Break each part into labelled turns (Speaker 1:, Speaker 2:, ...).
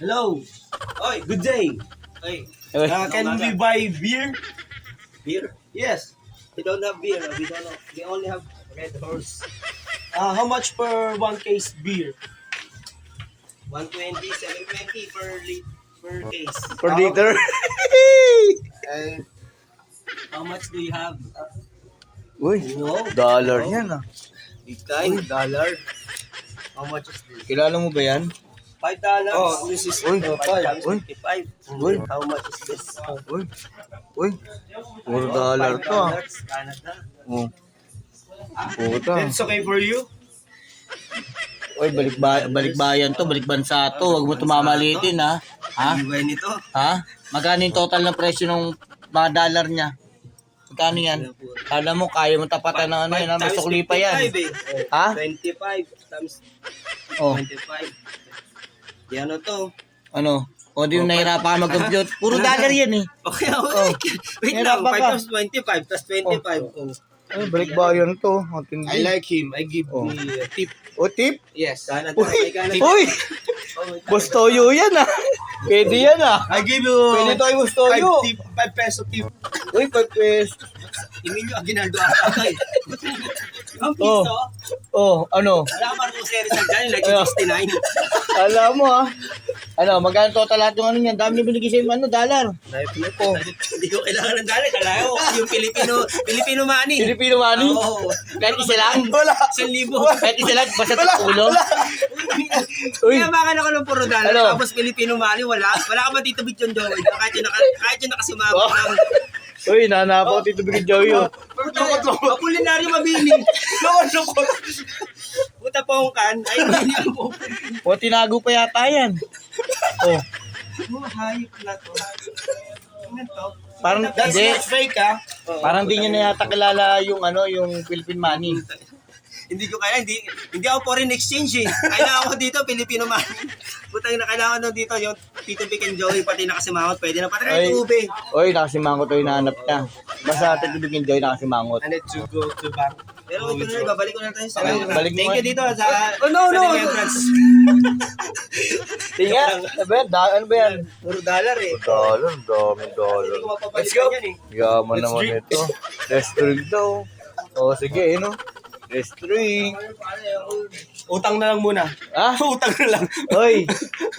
Speaker 1: Hello.
Speaker 2: Oy,
Speaker 1: Good day.
Speaker 2: oy.
Speaker 1: Can we buy beer?
Speaker 2: Beer?
Speaker 1: Yes.
Speaker 2: We don't have beer. We only have Red Horse.
Speaker 1: How much per one case beer?
Speaker 2: 120, 720 per case.
Speaker 3: Per liter.
Speaker 2: And how much do you have?
Speaker 3: Uy,
Speaker 2: No.
Speaker 3: dollar yan ah.
Speaker 2: Big time.
Speaker 3: Dollar.
Speaker 2: How much is this?
Speaker 3: Kilala mo ba yan?
Speaker 2: $5.
Speaker 1: Oh, this is
Speaker 3: Uy,
Speaker 2: $5
Speaker 3: uy,
Speaker 2: 55.
Speaker 3: Uy.
Speaker 2: How much is this?
Speaker 3: uy, uy. Puro dollar to ah.
Speaker 2: $5 Canada.
Speaker 3: Oh. Puta.
Speaker 1: It's okay for you?
Speaker 3: Uy, balikbayan to, balikbansa to. Huwag mo tumamalitin ha. Ha?
Speaker 2: Iba nito.
Speaker 3: Ha? Magkano yung total na presyo ng mga dollar niya? Magkano yan? Kala mo, kaya mo tapatan ng ano yan, may sukli pa yan.
Speaker 2: 25 eh.
Speaker 3: Ha?
Speaker 2: 25 times
Speaker 3: Oh,
Speaker 2: 25. Yan to.
Speaker 3: ano? O di yung nahirapan mag-compute. Puro dollar yan eh.
Speaker 2: Okay, okay.
Speaker 3: Oh.
Speaker 2: Wait
Speaker 3: Yan,
Speaker 2: lang,
Speaker 3: baka.
Speaker 2: 5 times 25 plus 25. Oh.
Speaker 3: Ay, balikbayan to. Matindi.
Speaker 1: I like him. I give
Speaker 3: Oh.
Speaker 1: me a tip.
Speaker 3: O, tip?
Speaker 1: Yes.
Speaker 2: Canada,
Speaker 3: Uy!
Speaker 2: may Canada.
Speaker 3: Uy!
Speaker 2: Oh, may Canada.
Speaker 3: Bustoyo yan ah. Pwede yan ah.
Speaker 1: I give you
Speaker 3: Pwede tayo bustoyo.
Speaker 1: 5 peso tip.
Speaker 3: Uy, pagpes.
Speaker 2: Emilio Aguinaldo ata eh. Ang
Speaker 3: Oh.
Speaker 2: piso,
Speaker 3: Oh, ano?
Speaker 2: wala ka Marcos Rizal dyan, like 69.
Speaker 3: Alam mo ah. Ano, magkano total lahat yung ano niyan? Dami niya binigay sa'yo ano, dollar. Oh.
Speaker 2: Hindi ko kailangan ng dali. Kala ko yung Filipino money.
Speaker 3: Filipino money?
Speaker 2: Oo.
Speaker 3: Kahit isa lang?
Speaker 1: Wala.
Speaker 2: 1,000.
Speaker 3: Kahit isa lang, basta sa ulo? Uy,
Speaker 2: Kaya baka ako ng puro dollar.
Speaker 3: Ano?
Speaker 2: Tapos Filipino money, wala. Wala ka ba dito bityon Joey? Kahit yung nakasumama
Speaker 3: Oh.
Speaker 2: ng...
Speaker 3: uy, nanapa ko Tito Bigin Joey oh.
Speaker 2: Kulinaryo mabini.
Speaker 1: Loko.
Speaker 2: Puta pongkan. Ay, hindi ako.
Speaker 3: O, tinago pa yata yan. Oh,
Speaker 2: Hayop na to. Ano to?
Speaker 3: parang,
Speaker 1: That's
Speaker 3: hindi,
Speaker 1: not fake, ah.
Speaker 3: parang di niya na yata kilala yung ano, yung Philippine money.
Speaker 2: Hindi ko kaya, hindi ako foreign exchange eh. Kailangan ko dito, Filipino money. Putang na kailangan ko dito, yung Tito Vic and Joey, pati nakasimangot, pwede na pati
Speaker 3: Ay.
Speaker 2: na ube.
Speaker 3: Uy, nakasimangot to hinahanap niya. Basta Tito Bigin Joey nakasimangot.
Speaker 1: I need to go to bank.
Speaker 2: Pero ito na, babalik ko na tayo sa
Speaker 3: Balik mo
Speaker 2: Thank you
Speaker 3: nga.
Speaker 2: dito sa
Speaker 1: no,
Speaker 2: sa
Speaker 1: no.
Speaker 2: remembrance.
Speaker 3: Tinga, ano ba yan? Ano ba yan?
Speaker 2: Puro dollar eh.
Speaker 3: Dollar, dami dollar.
Speaker 2: Hindi ko
Speaker 1: Let's
Speaker 2: mapapalitan
Speaker 1: go.
Speaker 2: yan eh.
Speaker 3: Yaman
Speaker 1: Let's
Speaker 3: naman
Speaker 1: drink.
Speaker 3: ito. Let's drink daw. O, sige, no? Let's drink.
Speaker 1: Utang na lang muna.
Speaker 3: Ah?
Speaker 1: Utang na lang.
Speaker 3: Hoy,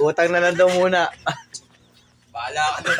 Speaker 3: utang na lang daw muna.
Speaker 2: Bahala ka doon.